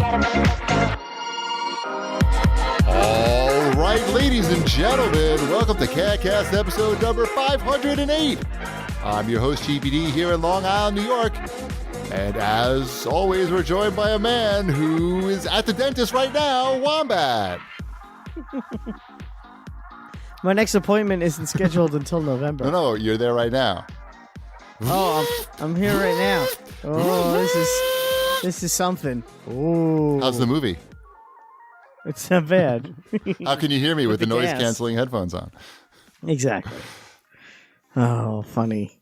All right, ladies and gentlemen, welcome to CAGCast episode number 508. I'm your host, GPD, here in Long Island, New York. And as always, we're joined by a man who is at the dentist right now, Wombat. My next appointment isn't scheduled until November. No, you're there right now. Oh, I'm here right now. Oh, this is something. Oh, How's the movie? It's not bad. How can you hear me with the noise-canceling headphones on? Exactly. Oh, funny.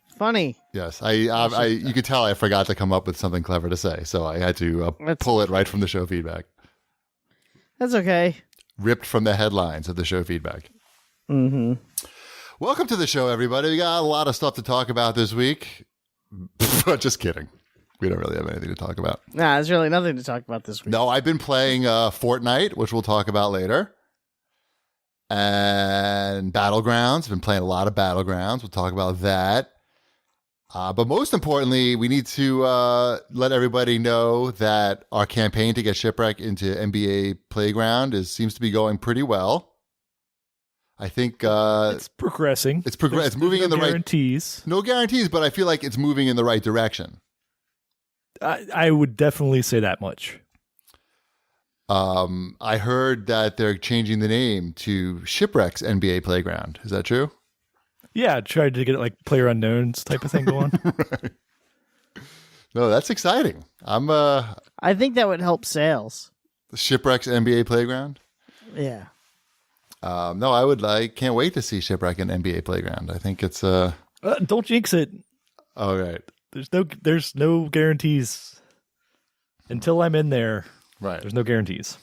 Yes, you could tell I forgot to come up with something clever to say, so I had to pull it right from the show feedback. That's okay. Ripped from the headlines of the show feedback. Mm-hmm. Welcome to the show, everybody. We got a lot of stuff to talk about this week. Just kidding. We don't really have anything to talk about. Nah, there's really nothing to talk about this week. No, I've been playing Fortnite, which we'll talk about later. And Battlegrounds. I've been playing a lot of Battlegrounds. We'll talk about that. But most importantly, we need to let everybody know that our campaign to get Shipwreck into NBA Playground seems to be going pretty well. I think it's progressing. It's moving in the right guarantees. No guarantees, but I feel like it's moving in the right direction. I would definitely say that much. I heard that they're changing the name to Shipwreck's NBA Playground. Is that true? Yeah, I tried to get it like player unknowns type of thing going. Right. No, that's exciting. I think that would help sales. Shipwreck's NBA Playground? Yeah. No, I can't wait to see Shipwreck and NBA Playground. I think it's don't jinx it. All right. There's no guarantees until I'm in there. Right. There's no guarantees.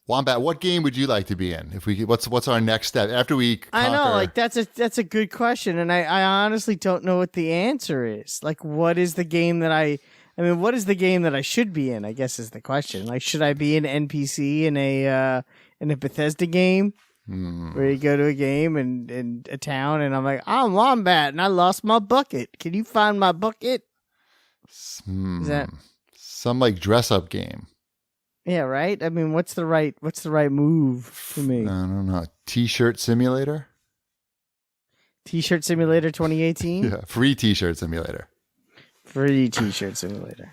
Wombat, what game would you like to be in? What's our next step after we conquer? I know, like that's a good question, and I honestly don't know what the answer is. Like, what is the game that what is the game that I should be in? I guess is the question. Like, should I be an NPC in a Bethesda game? Where you go to a game in a town, and I'm like, I'm Wombat, and I lost my bucket. Can you find my bucket? Is that some like dress up game? Yeah, right. I mean, what's the right move for me? I don't know. T-shirt simulator. T-shirt simulator 2018. Yeah, free T-shirt simulator. Free T-shirt simulator.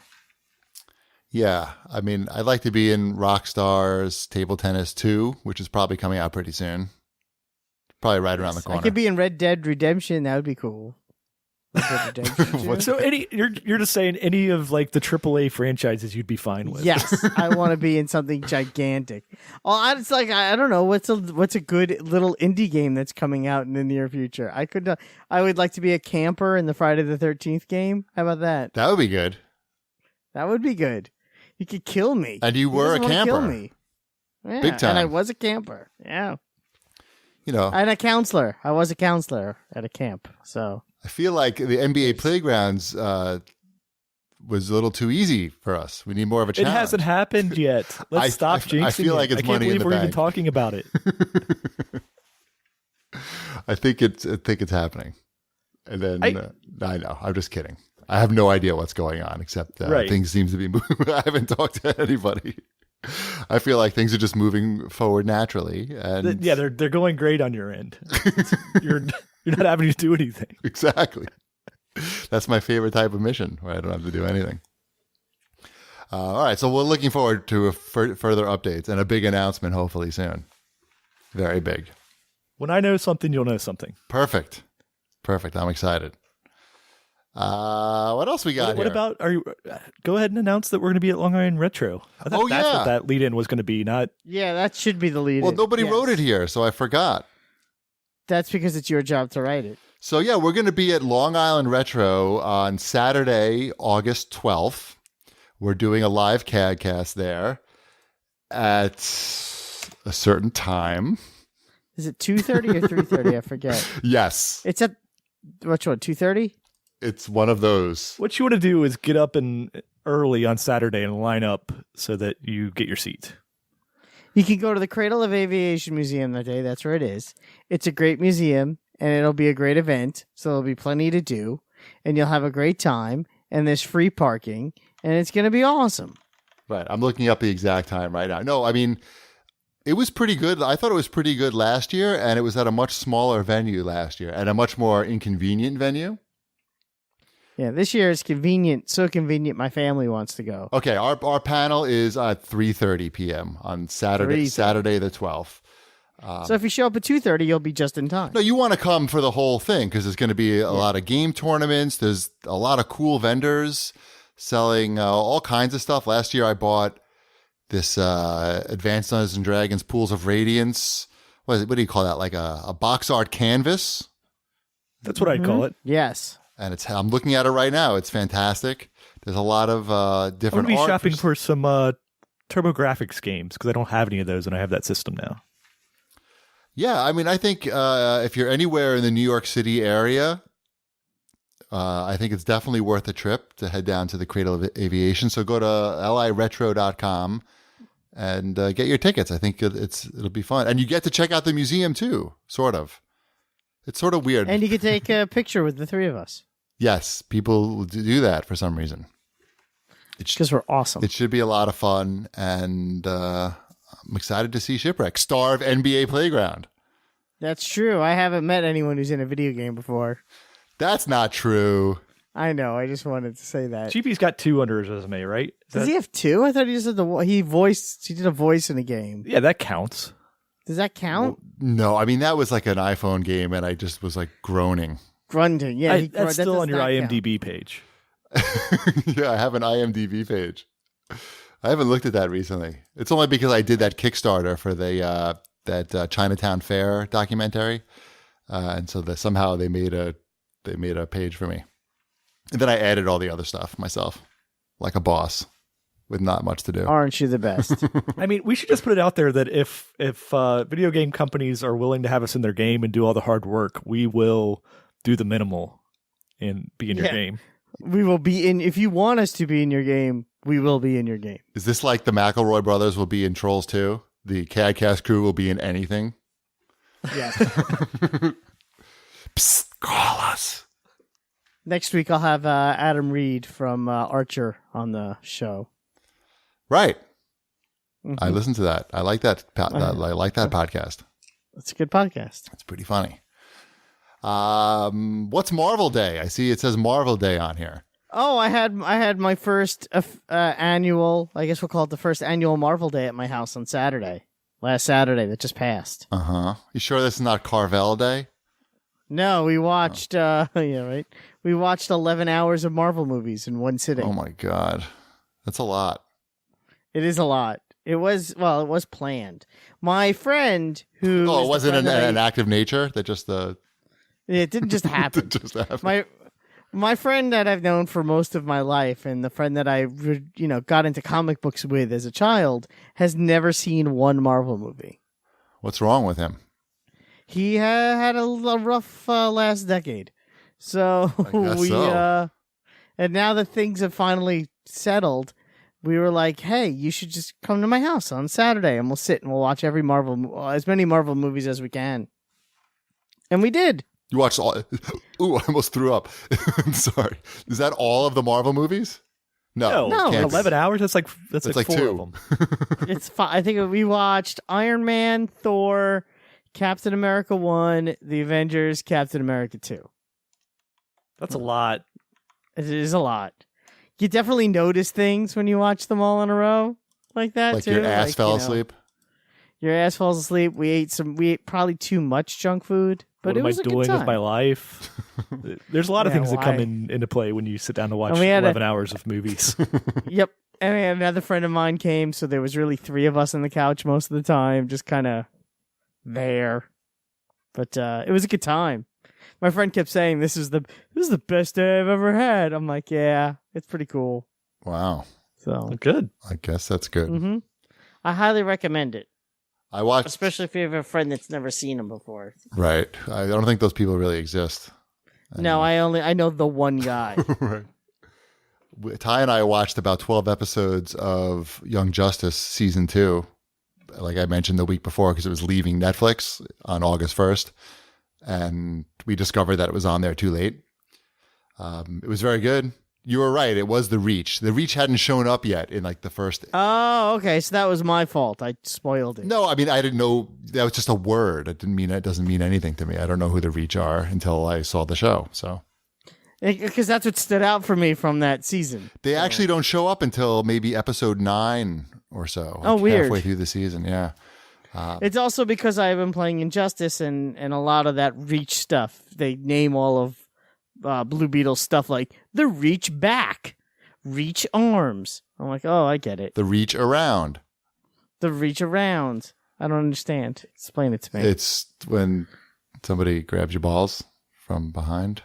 Yeah, I mean, I'd like to be in Rockstar's Table Tennis 2, which is probably coming out pretty soon. Probably right around the corner. I could be in Red Dead Redemption. That would be cool. Red Dead Redemption. So you're just saying any of like the AAA franchises you'd be fine with? Yes, I want to be in something gigantic. Oh, it's like I don't know what's a good little indie game that's coming out in the near future. I would like to be a camper in the Friday the 13th game. How about that? That would be good. That would be good. You could kill me. And you were a camper. Kill me. Yeah, big time. And I was a camper. Yeah. You know. And a counselor. I was a counselor at a camp. So I feel like the NBA Playgrounds was a little too easy for us. We need more of a challenge. It hasn't happened yet. Let's stop jinxing I feel like it's money in the bank. I can't believe we're even talking about it. I think it's happening. And then I know. I'm just kidding. I have no idea what's going on, except things seem to be moving. I haven't talked to anybody. I feel like things are just moving forward naturally. And yeah, they're going great on your end. You're not having to do anything. Exactly. That's my favorite type of mission, where I don't have to do anything. All right, so we're looking forward to further updates and a big announcement hopefully soon. Very big. When I know something, you'll know something. Perfect. I'm excited. What else we got What here? about, go ahead and announce that we're going to be at Long Island Retro. I thought that's what that lead-in was going to be, not... Yeah, that should be the lead-in. Well, nobody wrote it here, so I forgot. That's because it's your job to write it. So yeah, we're going to be at Long Island Retro on Saturday, August 12th. We're doing a live CAGcast there at a certain time. Is it 2:30 or 3:30? I forget. Yes. It's at, which one, 2:30? It's one of those. What you want to do is get up early on Saturday and line up so that you get your seat. You can go to the Cradle of Aviation Museum that day. That's where it is. It's a great museum, and it'll be a great event, so there'll be plenty to do, and you'll have a great time, and there's free parking, and it's going to be awesome. Right. I'm looking up the exact time right now. No, I mean, it was pretty good. I thought it was pretty good last year, and it was at a much smaller venue last year and a much more inconvenient venue. Yeah, this year is convenient. So convenient, my family wants to go. Okay, our panel is at 3:30 p.m. on Saturday 3:30. Saturday the 12th. So if you show up at 2:30, you'll be just in time. No, you want to come for the whole thing because there's going to be a lot of game tournaments. There's a lot of cool vendors selling all kinds of stuff. Last year I bought this Advanced Dungeons and Dragons Pools of Radiance. What do you call that? Like a box art canvas? That's what I'd call it. Yes. And I'm looking at it right now. It's fantastic. There's a lot of I'm different going to be art. shopping for some TurboGrafx games because I don't have any of those and I have that system now. Yeah, I mean, I think if you're anywhere in the New York City area, I think it's definitely worth a trip to head down to the Cradle of Aviation. So go to liretro.com and get your tickets. I think it'll be fun. And you get to check out the museum too, sort of. It's sort of weird. And you can take a picture with the three of us. Yes, people do that for some reason. Because we're awesome. It should be a lot of fun, and I'm excited to see Shipwreck, star of NBA Playground. That's true. I haven't met anyone who's in a video game before. That's not true. I know. I just wanted to say that. GP's got 2 under his resume, right? Does he have 2? I thought he just had he did a voice in a game. Yeah, that counts. Does that count? No, I mean, that was like an iPhone game, and I just was like groaning. Grunting. Yeah. That's still on your IMDb page. Yeah, I have an IMDb page. I haven't looked at that recently. It's only because I did that Kickstarter for that Chinatown Fair documentary, and so that somehow they made a page for me, and then I added all the other stuff myself, like a boss with not much to do. Aren't you the best? I mean, we should just put it out there that if video game companies are willing to have us in their game and do all the hard work, we will do the minimal and be in your game. We will be in. If you want us to be in your game, we will be in your game. Is this like the McElroy brothers will be in Trolls 2? The CAGCast crew will be in anything? Yes. Psst, call us. Next week, I'll have Adam Reed from Archer on the show. Right. Mm-hmm. I listened to that. I like that. I like that podcast. It's a good podcast. It's pretty funny. What's Marvel Day? I see it says Marvel Day on here. Oh, I had my first annual. I guess we'll call it the first annual Marvel Day at my house on Saturday. Last Saturday that just passed. You sure this is not Carvel Day? No, we watched. Yeah, right. We watched 11 hours of Marvel movies in one sitting. Oh my god, that's a lot. It is a lot. It was planned. My friend who. Oh, it wasn't an act of nature that just It didn't just happen. it just happened. My friend that I've known for most of my life, and the friend that I got into comic books with as a child, has never seen one Marvel movie. What's wrong with him? He had a rough last decade, so and now that things have finally settled, we were like, "Hey, you should just come to my house on Saturday, and we'll sit and we'll watch as many Marvel movies as we can." And we did. You watched all? Ooh, I almost threw up. I'm sorry. Is that all of the Marvel movies? No. 11 hours. That's like 4 2 of them. It's fine. I think we watched Iron Man, Thor, Captain America 1, The Avengers, Captain America 2. That's a lot. It is a lot. You definitely notice things when you watch them all in a row like that, like too. your ass fell asleep? Your ass falls asleep. We ate probably too much junk food, but it was a good time. What am I doing with my life? There's a lot of things that come into play when you sit down to watch 11 hours of movies. Yep. And another friend of mine came, so there was really 3 of us on the couch most of the time, just kind of there. But it was a good time. My friend kept saying, this is the best day I've ever had. I'm like, yeah, it's pretty cool. Wow. So good. I guess that's good. Mm-hmm. I highly recommend it. I watched, especially if you have a friend that's never seen them before. Right. I don't think those people really exist. I know the one guy. Right. Ty and I watched about 12 episodes of Young Justice season 2, like I mentioned the week before, because it was leaving Netflix on August 1st, and we discovered that it was on there too late. It was very good. You were right. It was The Reach. The Reach hadn't shown up yet in like the first. Oh, okay. So that was my fault. I spoiled it. No, I mean, I didn't know. That was just a word. It doesn't mean anything to me. I don't know who The Reach are until I saw the show. So. Because that's what stood out for me from that season. They actually don't show up until maybe episode 9 or so. Oh, weird. Halfway through the season, yeah. It's also because I've been playing Injustice and a lot of that Reach stuff. They name all of Blue Beetle stuff like the Reach Back, Reach Arms. I'm like, oh, I get it. The Reach Around. The Reach Around. I don't understand. Explain it to me. It's when somebody grabs your balls from behind,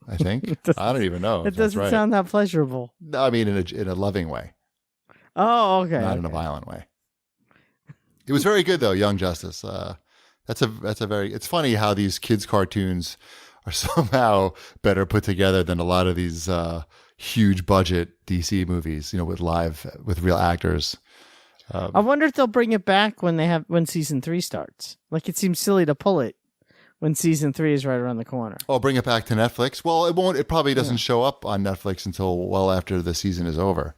I think. I don't even know. It doesn't sound that pleasurable. I mean, in a loving way. Oh, okay. Not in a violent way. It was very good, though, Young Justice. It's funny how these kids' cartoons are somehow better put together than a lot of these huge budget DC movies, with real actors. I wonder if they'll bring it back when season 3 starts. Like, it seems silly to pull it when season 3 is right around the corner. Oh, bring it back to Netflix? Well, it won't. It probably doesn't show up on Netflix until well after the season is over.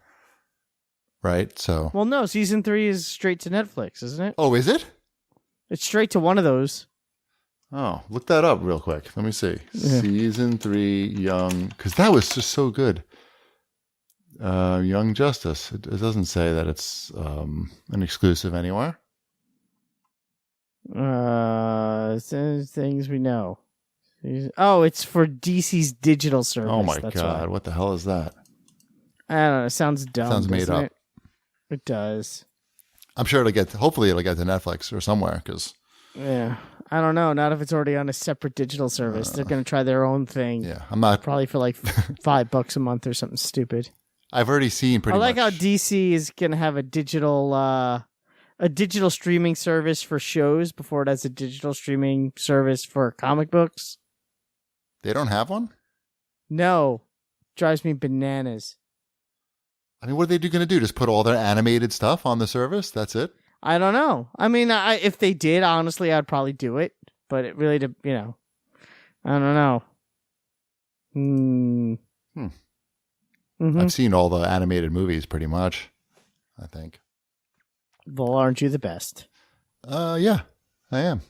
Right? So. Well, no, season 3 is straight to Netflix, isn't it? Oh, is it? It's straight to one of those. Oh, look that up real quick. Let me see. Yeah. Season 3, Young, because that was just so good. Young Justice. It doesn't say that it's an exclusive anywhere. Things we know. Oh, it's for DC's digital service. Oh my God! What the hell is that? I don't know. It sounds dumb. Sounds made up. It does. I'm sure hopefully it'll get to Netflix or somewhere because. Yeah. I don't know. Not if it's already on a separate digital service. They're going to try their own thing. Yeah. I'm not. Probably for like $5 a month or something stupid. I've already seen pretty much. I like how DC is going to have a digital streaming service for shows before it has a digital streaming service for comic books. They don't have one? No. Drives me bananas. I mean, what are they going to do? Just put all their animated stuff on the service? That's it? I don't know. I mean, if they did, honestly, I'd probably do it. But it really, I don't know. Mm-hmm. I've seen all the animated movies pretty much, I think. Well, aren't you the best? Yeah, I am.